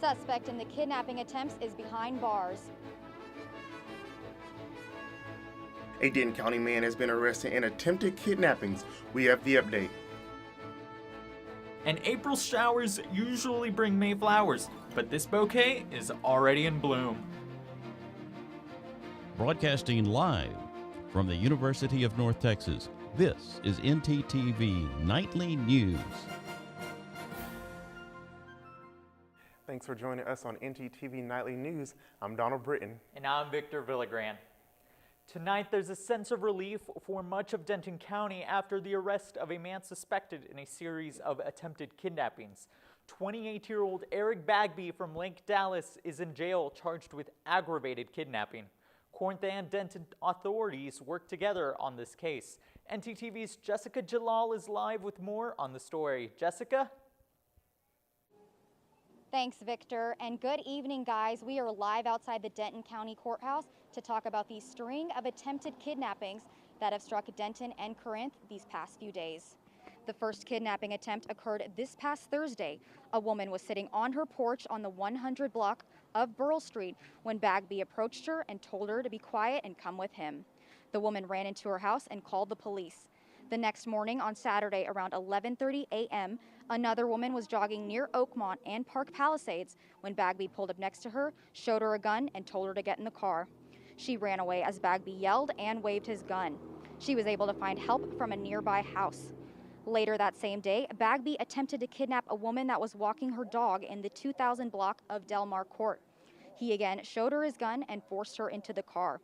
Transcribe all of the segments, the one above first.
suspect in the kidnapping attempts is behind bars. A Denton County man has been arrested in attempted kidnappings. We have the update. And April showers usually bring May flowers, but this bouquet is already in bloom. Broadcasting live from the University of North Texas, this is ntTV Nightly News. Thanks for joining us on ntTV Nightly News. I'm Donald Britton. And I'm Victor Villagran. Tonight, there's a sense of relief for much of Denton County after the arrest of a man suspected in a series of attempted kidnappings. 28-year-old Eric Bagby from Lake Dallas is in jail charged with aggravated kidnapping. Corinth and Denton authorities work together on this case. ntTV's Jessica Jalal is live with more on the story. Jessica? Thanks, Victor, and good evening, guys. We are live outside the Denton County Courthouse to talk about the string of attempted kidnappings that have struck Denton and Corinth these past few days. The first kidnapping attempt occurred this past Thursday. A woman was sitting on her porch on the 100 block of Burl Street when Bagby approached her and told her to be quiet and come with him. The woman ran into her house and called the police. The next morning on Saturday around 11:30 a.m., another woman was jogging near Oakmont and Park Palisades when Bagby pulled up next to her, showed her a gun, and told her to get in the car. She ran away as Bagby yelled and waved his gun. She was able to find help from a nearby house. Later that same day, Bagby attempted to kidnap a woman that was walking her dog in the 2000 block of Del Mar Court. He again showed her his gun and forced her into the car,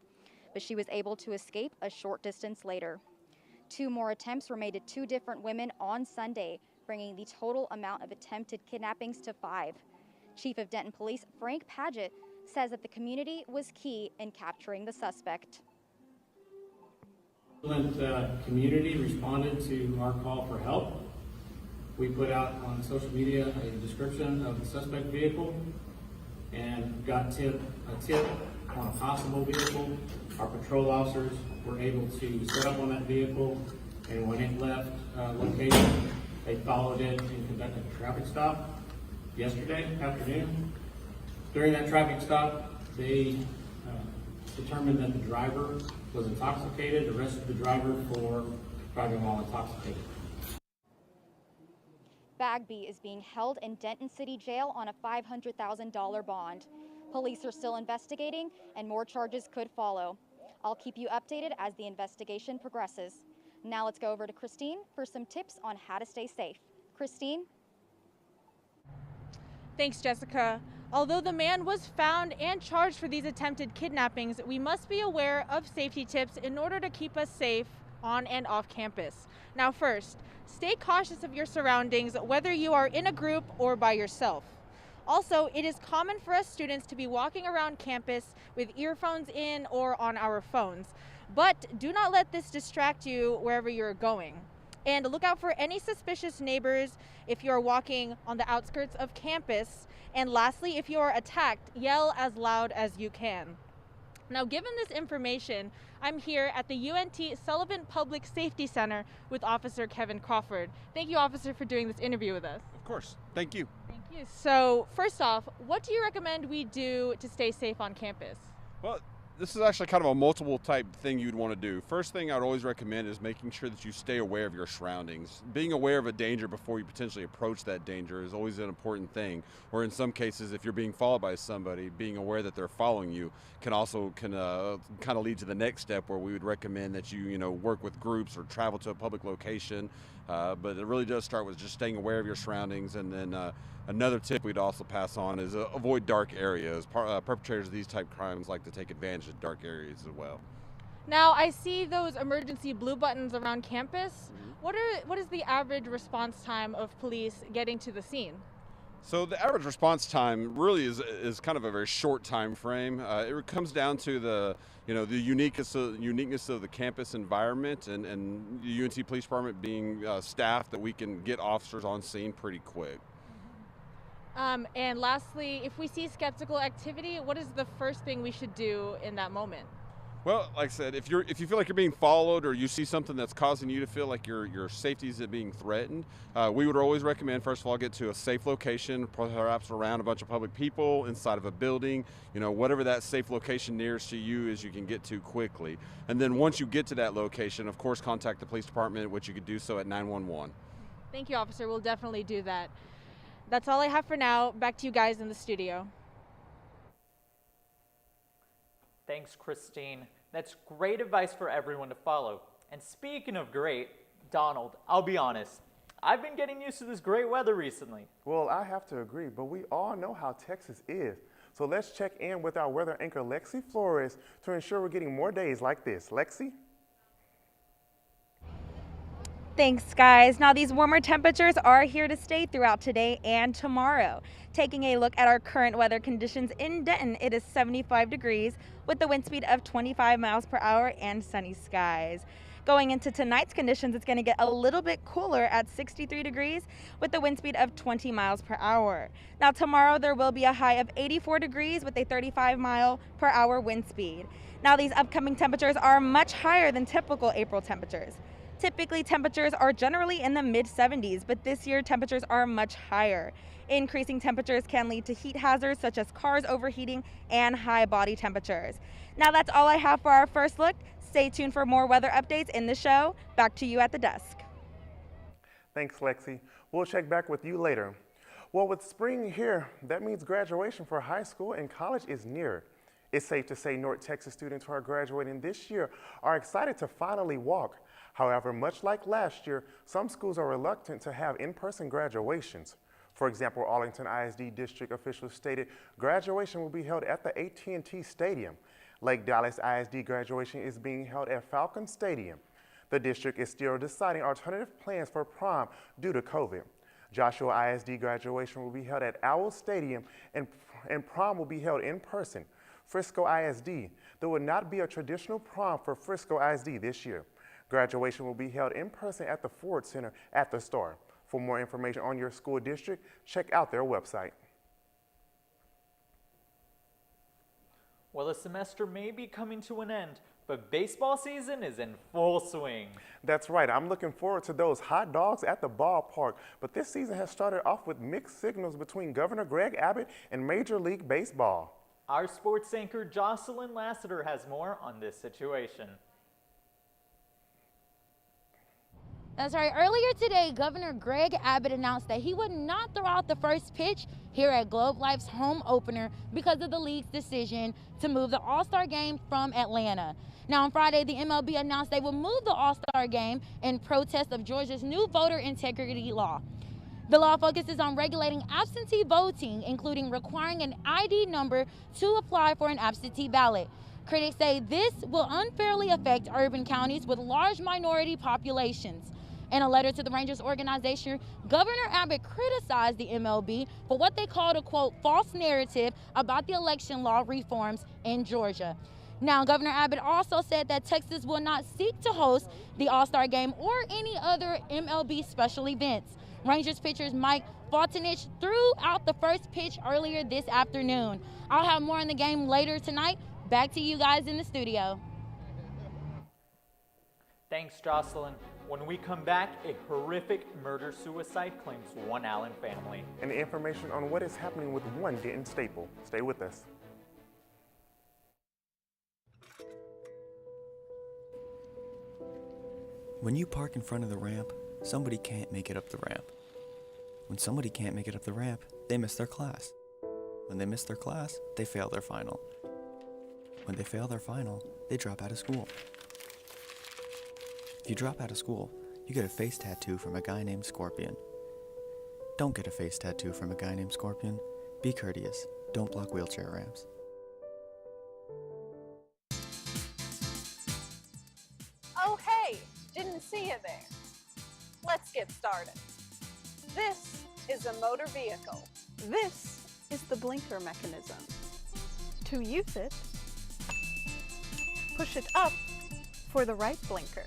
but she was able to escape a short distance later. 2 more attempts were made to 2 different women on Sunday, bringing the total amount of attempted kidnappings to 5. Chief of Denton Police Frank Paget says that the community was key in capturing the suspect. The community responded to our call for help. We put out on social media a description of the suspect vehicle and got a tip on a possible vehicle. Our patrol officers were able to set up on that vehicle, and when it left location, they followed it and conducted a traffic stop yesterday afternoon. During that traffic stop, they determined that the driver was intoxicated, arrested the driver for driving while intoxicated. Bagby is being held in Denton City Jail on a $500,000 bond. Police are still investigating and more charges could follow. I'll keep you updated as the investigation progresses. Now let's go over to Christine for some tips on how to stay safe. Christine? Thanks, Jessica. Although the man was found and charged for these attempted kidnappings, we must be aware of safety tips in order to keep us safe on and off campus. Now first, stay cautious of your surroundings, whether you are in a group or by yourself. Also, it is common for us students to be walking around campus with earphones in or on our phones, but do not let this distract you wherever you're going. And look out for any suspicious neighbors if you're walking on the outskirts of campus. And lastly, if you are attacked, yell as loud as you can. Now, given this information, I'm here at the UNT Sullivan Public Safety Center with Officer Kevin Crawford. Thank you, officer, for doing this interview with us. Of course. Thank you. Thank you. So, first off, what do you recommend we do to stay safe on campus? Well, this is actually kind of a multiple type thing you'd want to do. First thing I'd always recommend is making sure that you stay aware of your surroundings. Being aware of a danger before you potentially approach that danger is always an important thing. Or in some cases, if you're being followed by somebody, being aware that they're following you can also kind of lead to the next step, where we would recommend that you work with groups or travel to a public location. But it really does start with just staying aware of your surroundings. And then another tip we'd also pass on is avoid dark areas. Perpetrators of these type of crimes like to take advantage of dark areas as well. Now, I see those emergency blue buttons around campus. What is the average response time of police getting to the scene? So the average response time really is kind of a very short time frame. It comes down to the uniqueness of the campus environment and the UNT Police Department being staffed that we can get officers on scene pretty quick. And lastly, if we see skeptical activity, what is the first thing we should do in that moment? Well, like I said, if you feel like you're being followed or you see something that's causing you to feel like your safety is being threatened, we would always recommend, first of all, get to a safe location, perhaps around a bunch of public people, inside of a building, whatever that safe location nearest to you is you can get to quickly. And then once you get to that location, of course, contact the police department, which you could do so at 911. Thank you, officer. We'll definitely do that. That's all I have for now. Back to you guys in the studio. Thanks, Christine. That's great advice for everyone to follow. And speaking of great, Donald, I'll be honest, I've been getting used to this great weather recently. Well, I have to agree, but we all know how Texas is. So let's check in with our weather anchor, Lexi Flores, to ensure we're getting more days like this. Lexi? Thanks, guys. Now, these warmer temperatures are here to stay throughout today and tomorrow. Taking a look at our current weather conditions in Denton, it is 75 degrees with the wind speed of 25 miles per hour and sunny skies. Going into tonight's conditions, it's going to get a little bit cooler at 63 degrees with the wind speed of 20 miles per hour. Now, tomorrow there will be a high of 84 degrees with a 35 mile per hour wind speed. Now, these upcoming temperatures are much higher than typical April temperatures. Typically, temperatures are generally in the mid-70s, but this year temperatures are much higher. Increasing temperatures can lead to heat hazards such as cars overheating and high body temperatures. Now that's all I have for our first look. Stay tuned for more weather updates in the show. Back to you at the desk. Thanks, Lexi. We'll check back with you later. Well, with spring here, that means graduation for high school and college is near. It's safe to say North Texas students who are graduating this year are excited to finally walk. However, much like last year, some schools are reluctant to have in-person graduations. For example, Arlington ISD district officials stated graduation will be held at the AT&T Stadium. Lake Dallas ISD graduation is being held at Falcon Stadium. The district is still deciding alternative plans for prom due to COVID. Joshua ISD graduation will be held at Owl Stadium and prom will be held in person. Frisco ISD, there will not be a traditional prom for Frisco ISD this year. Graduation will be held in person at the Ford Center at the Star. For more information on your school district, check out their website. Well, the semester may be coming to an end, but baseball season is in full swing. That's right. I'm looking forward to those hot dogs at the ballpark. But this season has started off with mixed signals between Governor Greg Abbott and Major League Baseball. Our sports anchor Jocelyn Lassiter has more on this situation. That's right. Earlier today, Governor Greg Abbott announced that he would not throw out the first pitch here at Globe Life's home opener because of the league's decision to move the All-Star game from Atlanta. Now, on Friday, the MLB announced they will move the All-Star game in protest of Georgia's new voter integrity law. The law focuses on regulating absentee voting, including requiring an ID number to apply for an absentee ballot. Critics say this will unfairly affect urban counties with large minority populations. In a letter to the Rangers organization, Governor Abbott criticized the MLB for what they called a, quote, false narrative about the election law reforms in Georgia. Now, Governor Abbott also said that Texas will not seek to host the All-Star game or any other MLB special events. Rangers pitcher Mike Fultonich threw out the first pitch earlier this afternoon. I'll have more on the game later tonight. Back to you guys in the studio. Thanks, Jocelyn. When we come back, a horrific murder-suicide claims one Allen family. And information on what is happening with one Denton staple. Stay with us. When you park in front of the ramp, somebody can't make it up the ramp. When somebody can't make it up the ramp, they miss their class. When they miss their class, they fail their final. When they fail their final, they drop out of school. If you drop out of school, you get a face tattoo from a guy named Scorpion. Don't get a face tattoo from a guy named Scorpion. Be courteous. Don't block wheelchair ramps. Oh hey, didn't see you there. Let's get started. This is a motor vehicle. This is the blinker mechanism. To use it, push it up for the right blinker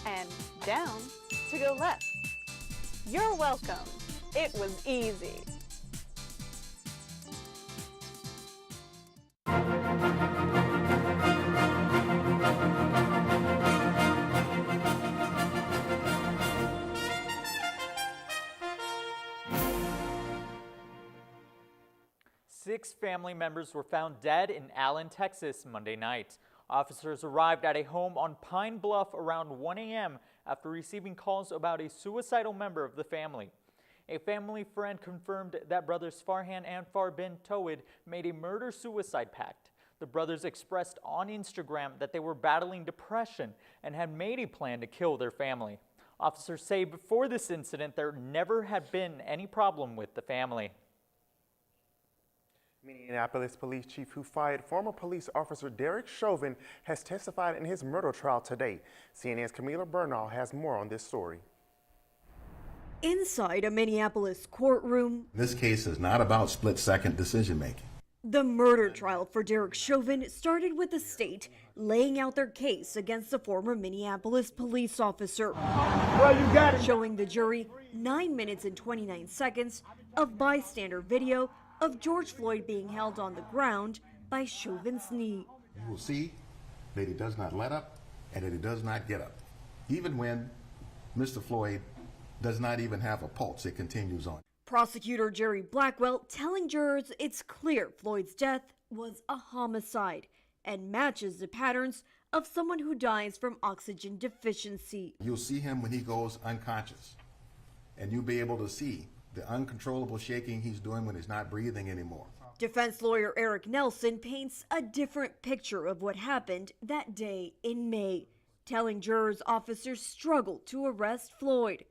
and down to go left. You're welcome. It was easy. 6 family members were found dead in Allen, Texas, Monday night. Officers arrived at a home on Pine Bluff around 1 a.m. after receiving calls about a suicidal member of the family. A family friend confirmed that brothers Farhan and Farbin Towid made a murder-suicide pact. The brothers expressed on Instagram that they were battling depression and had made a plan to kill their family. Officers say before this incident, there never had been any problem with the family. Minneapolis Police Chief who fired former police officer Derek Chauvin has testified in his murder trial today. CNN's Camila Bernal has more on this story. Inside a Minneapolis courtroom, This case is not about split-second decision-making. the murder trial for Derek Chauvin started with the state laying out their case against the former Minneapolis police officer, showing the jury 9 minutes and 29 seconds of bystander video of George Floyd being held on the ground by Chauvin's knee. You will see that he does not let up and that he does not get up. Even when Mr. Floyd does not even have a pulse, it continues on. Prosecutor Jerry Blackwell telling jurors it's clear Floyd's death was a homicide and matches the patterns of someone who dies from oxygen deficiency. You'll see him when he goes unconscious, and you'll be able to see the uncontrollable shaking he's doing when he's not breathing anymore. Defense lawyer Eric Nelson paints a different picture of what happened that day in May, telling jurors officers struggled to arrest Floyd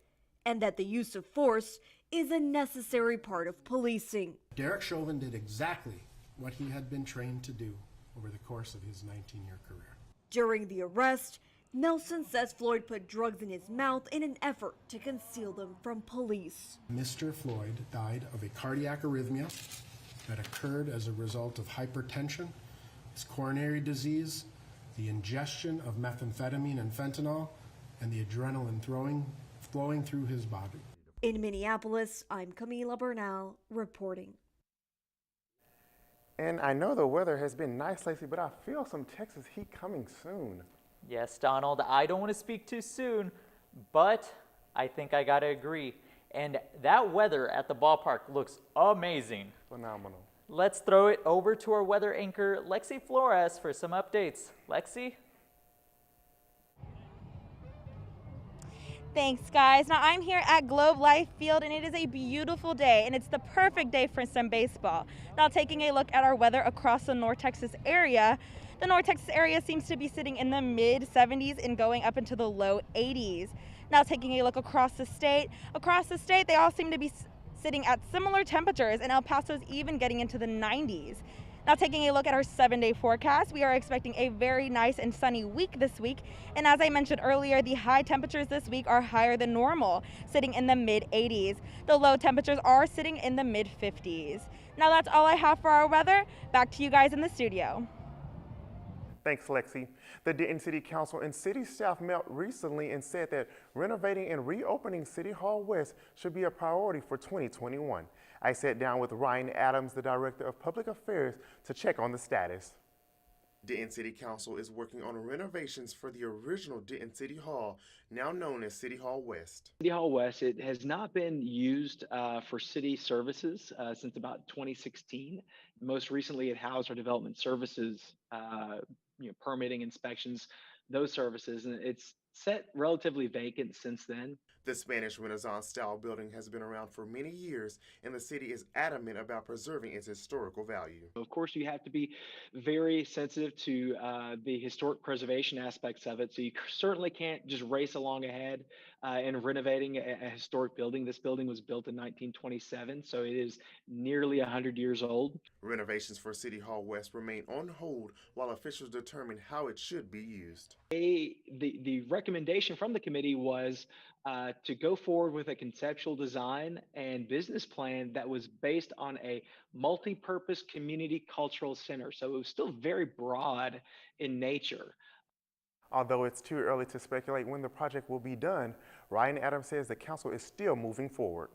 and that the use of force is a necessary part of policing. Derek Chauvin did exactly what he had been trained to do over the course of his 19-year career. During the arrest, Nelson says Floyd put drugs in his mouth in an effort to conceal them from police. Mr. Floyd died of a cardiac arrhythmia that occurred as a result of hypertension, his coronary disease, the ingestion of methamphetamine and fentanyl, and the adrenaline flowing through his body. In Minneapolis, I'm Camila Bernal reporting. And I know the weather has been nice lately, but I feel some Texas heat coming soon. Yes, Donald, I don't want to speak too soon, but I think I got to agree. And that weather at the ballpark looks amazing. Phenomenal. Let's throw it over to our weather anchor, Lexi Flores, for some updates. Lexi? Thanks, guys. Now I'm here at Globe Life Field, and it is a beautiful day, and it's the perfect day for some baseball. Now taking a look at our weather across the North Texas area, the North Texas area seems to be sitting in the mid 70s and going up into the low 80s. Now taking a look across the state, they all seem to be sitting at similar temperatures, and El Paso's even getting into the 90s. Now taking a look at our 7-day forecast, we are expecting a very nice and sunny week this week. And as I mentioned earlier, the high temperatures this week are higher than normal, sitting in the mid 80s. The low temperatures are sitting in the mid 50s. Now that's all I have for our weather. Back to you guys in the studio. Thanks, Lexi. The Denton City Council and city staff met recently and said that renovating and reopening City Hall West should be a priority for 2021. I sat down with Ryan Adams, the Director of Public Affairs, to check on the status. Denton City Council is working on renovations for the original Denton City Hall, now known as City Hall West. City Hall West, it has not been used for city services since about 2016. Most recently, it housed our development services, permitting, inspections, those services, and it's sat relatively vacant since then. The Spanish Renaissance style building has been around for many years, and the city is adamant about preserving its historical value. Of course, you have to be very sensitive to the historic preservation aspects of it. So you certainly can't just race along ahead in renovating a historic building. This building was built in 1927, so it is nearly 100 years old. Renovations for City Hall West remain on hold while officials determine how it should be used. The recommendation from the committee was to go forward with a conceptual design and business plan that was based on a multi-purpose community cultural center. So it was still very broad in nature. Although it's too early to speculate when the project will be done, Ryan Adams says the council is still moving forward.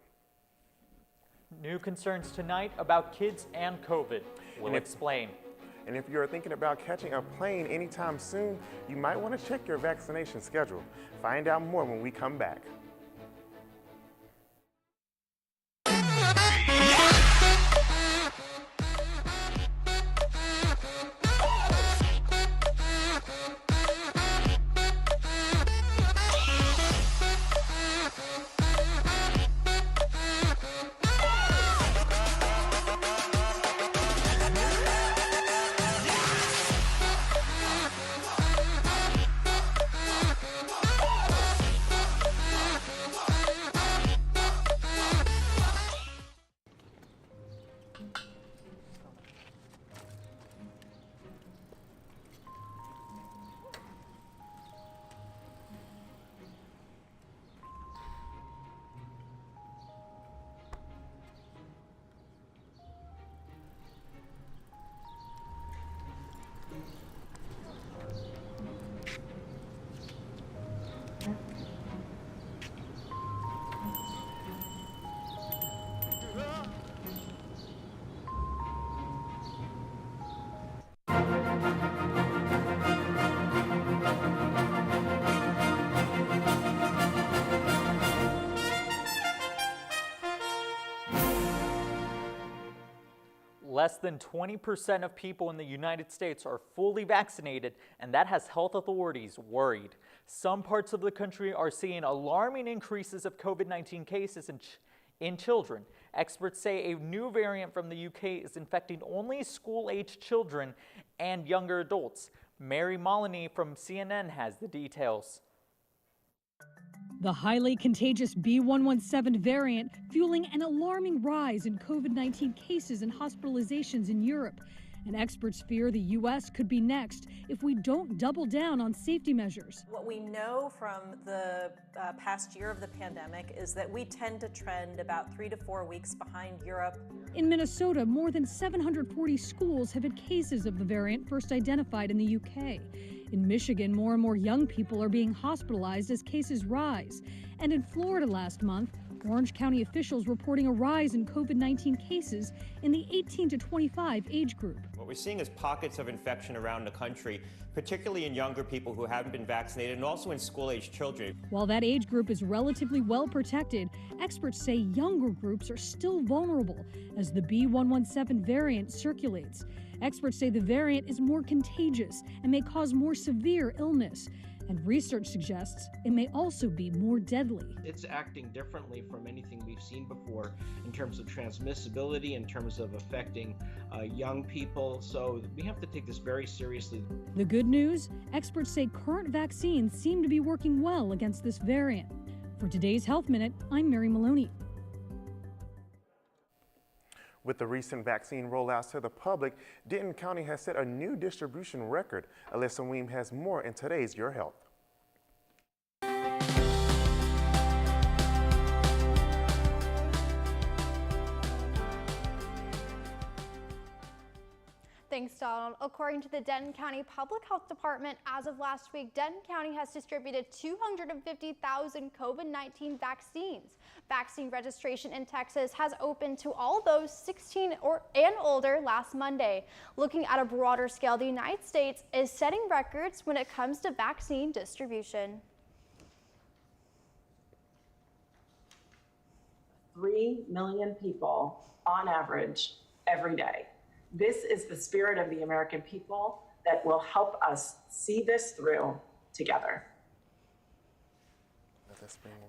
New concerns tonight about kids and COVID. We'll explain. And if you're thinking about catching a plane anytime soon, you might want to check your vaccination schedule. Find out more when we come back. less than 20% of people in the United States are fully vaccinated, and that has health authorities worried. Some parts of the country are seeing alarming increases of COVID-19 cases in children. Experts say a new variant from the UK is infecting only school-aged children and younger adults. Mary Molyneux from CNN has the details. The highly contagious B.1.1.7 variant fueling an alarming rise in COVID-19 cases and hospitalizations in Europe. And experts fear the U.S. could be next if we don't double down on safety measures. What we know from the past year of the pandemic is that we tend to trend about 3 to 4 weeks behind Europe. In Minnesota, more than 740 schools have had cases of the variant first identified in the UK. In Michigan, more and more young people are being hospitalized as cases rise. And in Florida last month, Orange County officials reporting a rise in COVID-19 cases in the 18 to 25 age group. What we're seeing is pockets of infection around the country, particularly in younger people who haven't been vaccinated and also in school-aged children. While that age group is relatively well protected, experts say younger groups are still vulnerable as the B.1.1.7 variant circulates. Experts say the variant is more contagious and may cause more severe illness. And research suggests it may also be more deadly. It's acting differently from anything we've seen before in terms of transmissibility, in terms of affecting young people. So we have to take this very seriously. The good news, experts say current vaccines seem to be working well against this variant. For today's Health Minute, I'm Mary Molyneux. With the recent vaccine rollouts to the public, Denton County has set a new distribution record. Alyssa Weem has more in today's Your Health. Thanks, Donald. According to the Denton County Public Health Department, as of last week, Denton County has distributed 250,000 COVID-19 vaccines. Vaccine registration in Texas has opened to all those 16 and older last Monday. Looking at a broader scale, the United States is setting records when it comes to vaccine distribution. 3 million people on average every day. This is the spirit of the American people that will help us see this through together.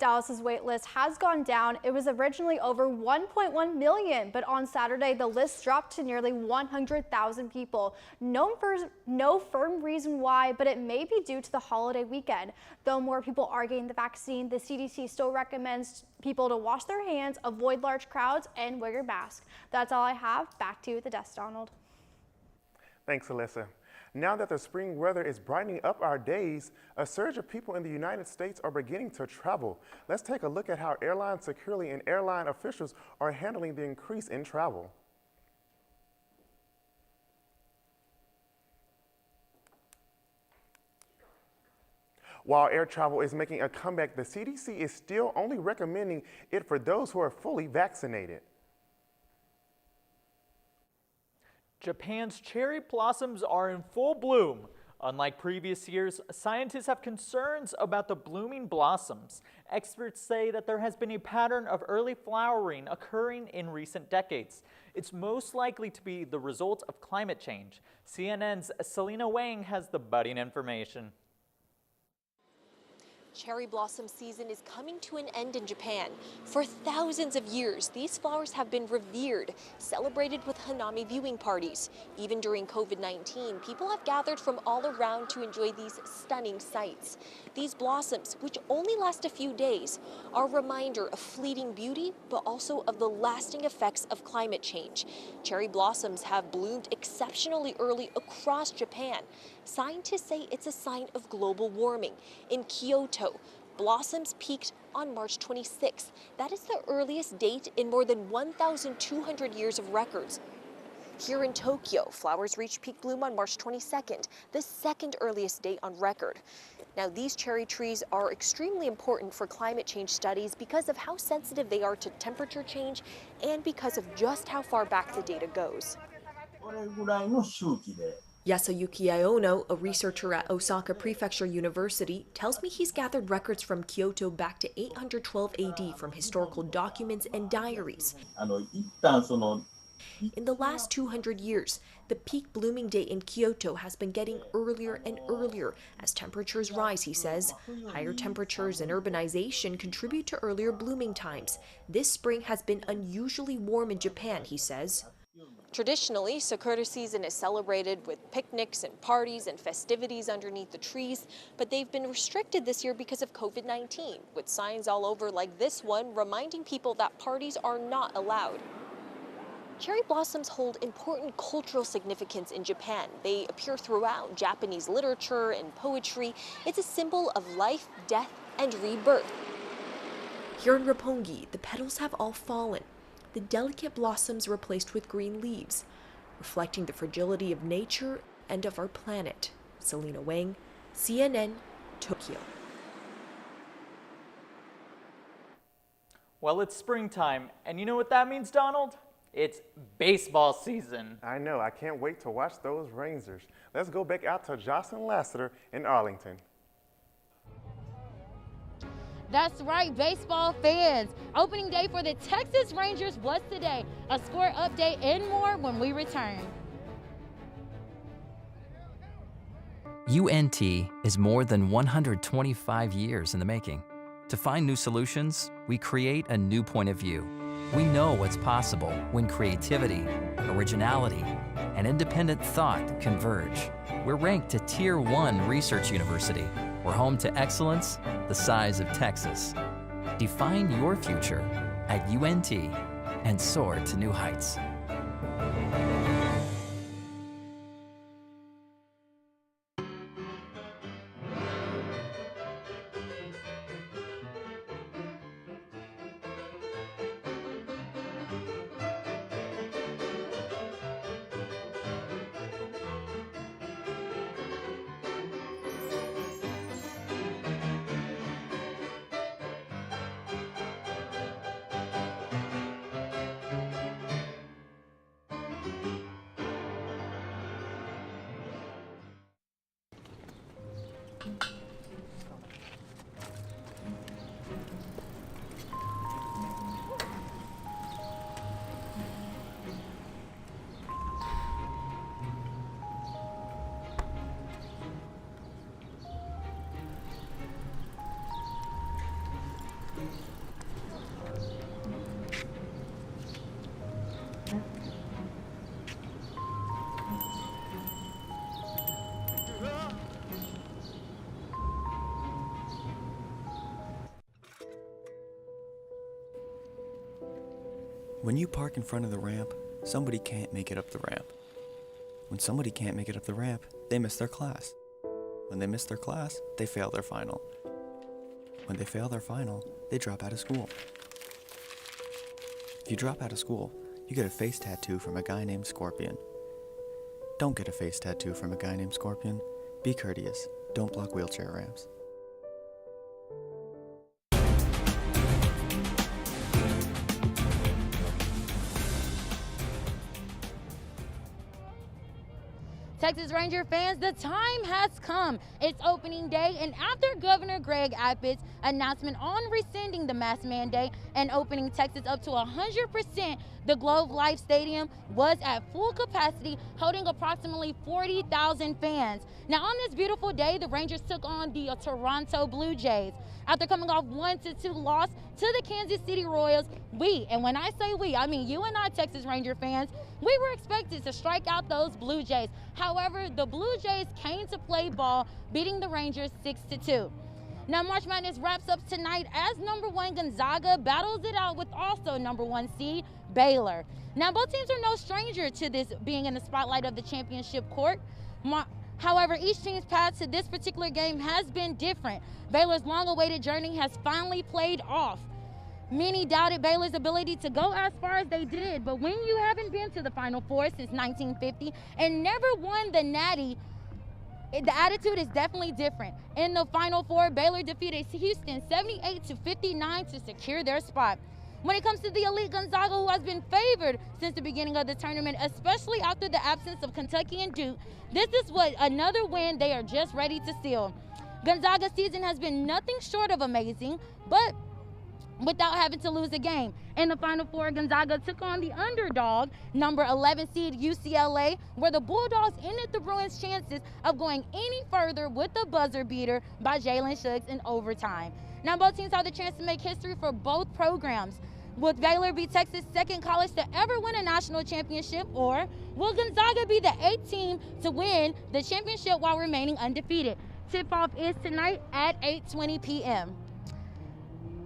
Dallas's wait list has gone down. It was originally over 1.1 million, but on Saturday, the list dropped to nearly 100,000 people. No firm reason why, but it may be due to the holiday weekend. Though more people are getting the vaccine, the CDC still recommends people to wash their hands, avoid large crowds, and wear your mask. That's all I have. Back to you at the desk, Donald. Thanks, Alyssa. Now that the spring weather is brightening up our days, a surge of people in the United States are beginning to travel. Let's take a look at how airline security and airline officials are handling the increase in travel. While air travel is making a comeback, the CDC is still only recommending it for those who are fully vaccinated. Japan's cherry blossoms are in full bloom. Unlike previous years, scientists have concerns about the blooming blossoms. Experts say that there has been a pattern of early flowering occurring in recent decades. It's most likely to be the result of climate change. CNN's Selena Wang has the budding information. Cherry blossom season is coming to an end in Japan. For thousands of years, these flowers have been revered, celebrated with hanami viewing parties. Even during COVID-19, people have gathered from all around to enjoy these stunning sights. These blossoms, which only last a few days, are a reminder of fleeting beauty, but also of the lasting effects of climate change. Cherry blossoms have bloomed exceptionally early across Japan. Scientists say it's a sign of global warming. In Kyoto, blossoms peaked on March 26th. That is the earliest date in more than 1,200 years of records. Here in Tokyo, flowers reached peak bloom on March 22nd, the second earliest date on record. Now, these cherry trees are extremely important for climate change studies because of how sensitive they are to temperature change and because of just how far back the data goes. Yasuyuki Iono, a researcher at Osaka Prefecture University, tells me he's gathered records from Kyoto back to 812 AD from historical documents and diaries. In the last 200 years, the peak blooming date in Kyoto has been getting earlier and earlier as temperatures rise, he says. Higher temperatures and urbanization contribute to earlier blooming times. This spring has been unusually warm in Japan, he says. Traditionally, Sakura season is celebrated with picnics and parties and festivities underneath the trees, but they've been restricted this year because of COVID-19, with signs all over like this one reminding people that parties are not allowed. Cherry blossoms hold important cultural significance in Japan. They appear throughout Japanese literature and poetry. It's a symbol of life, death, and rebirth. Here in Roppongi, the petals have all fallen, the delicate blossoms replaced with green leaves, reflecting the fragility of nature and of our planet. Selena Wang, CNN, Tokyo. Well, it's springtime, and you know what that means, Donald? It's baseball season. I know, I can't wait to watch those Rangers. Let's go back out to Jocelyn Lassiter in Arlington. That's right, baseball fans. Opening day for the Texas Rangers was today. A score update and more when we return. UNT is more than 125 years in the making. To find new solutions, we create a new point of view. We know what's possible when creativity, originality, and independent thought converge. We're ranked a Tier 1 research university. We're home to excellence the size of Texas. Define your future at UNT and soar to new heights. When you park in front of the ramp, somebody can't make it up the ramp. When somebody can't make it up the ramp, they miss their class. When they miss their class, they fail their final. When they fail their final, they drop out of school. If you drop out of school, you get a face tattoo from a guy named Scorpion. Don't get a face tattoo from a guy named Scorpion. Be courteous. Don't block wheelchair ramps. Texas Ranger fans, the time has come. It's opening day, and after Governor Greg Abbott's announcement on rescinding the mask mandate and opening Texas up to 100%, the Globe Life Stadium was at full capacity, holding approximately 40,000 fans. Now, on this beautiful day, the Rangers took on the Toronto Blue Jays. After coming off 1-2 loss to the Kansas City Royals, we, and when I say we, I mean you and I, Texas Ranger fans, we were expected to strike out those Blue Jays. However, the Blue Jays came to play ball, beating the Rangers 6-2. Now, March Madness wraps up tonight as #1 Gonzaga battles it out with also #1 seed Baylor. Now, both teams are no stranger to this being in the spotlight of the championship court. However, each team's path to this particular game has been different. Baylor's long-awaited journey has finally played off. Many doubted Baylor's ability to go as far as they did, but when you haven't been to the Final Four since 1950 and never won the Natty, the attitude is definitely different. In the Final Four, Baylor defeated Houston 78-59 to secure their spot. When it comes to the elite Gonzaga, who has been favored since the beginning of the tournament, especially after the absence of Kentucky and Duke, this is another win they are just ready to seal. Gonzaga's season has been nothing short of amazing, but without having to lose a game. In the Final Four, Gonzaga took on the underdog, number 11 seed UCLA, where the Bulldogs ended the Bruins' chances of going any further with the buzzer beater by Jalen Suggs in overtime. Now both teams have the chance to make history for both programs. Will Baylor be Texas' second college to ever win a national championship, or will Gonzaga be the 8th team to win the championship while remaining undefeated? Tip-off is tonight at 8:20 p.m.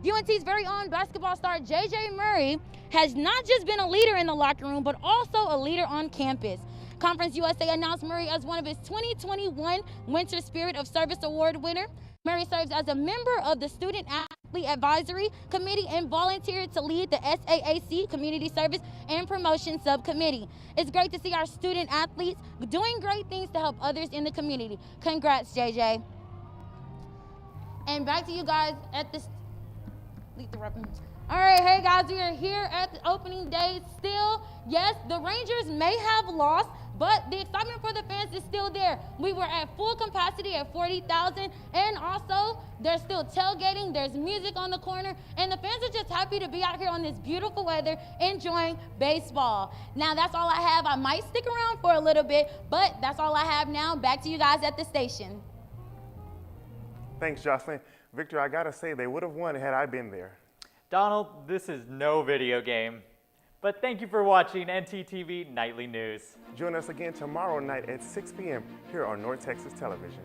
UNT's very own basketball star JJ Murray has not just been a leader in the locker room, but also a leader on campus. Conference USA announced Murray as one of its 2021 Winter Spirit of Service Award winner. Murray serves as a member of the Student Athlete Advisory Committee and volunteered to lead the SAAC Community Service and Promotion Subcommittee. It's great to see our student athletes doing great things to help others in the community. Congrats, JJ. And back to you guys at this. All right, hey guys, we are here at the opening day still. Yes, the Rangers may have lost, but the excitement for the fans is still there. We were at full capacity at 40,000, and also there's still tailgating, there's music on the corner, and the fans are just happy to be out here on this beautiful weather enjoying baseball. Now that's all I have. I might stick around for a little bit, but that's all I have now. Back to you guys at the station. Thanks, Jocelyn. Victor, I gotta say, they would have won had I been there. Donald, this is no video game. But thank you for watching ntTV Nightly News. Join us again tomorrow night at 6 p.m. here on North Texas Television.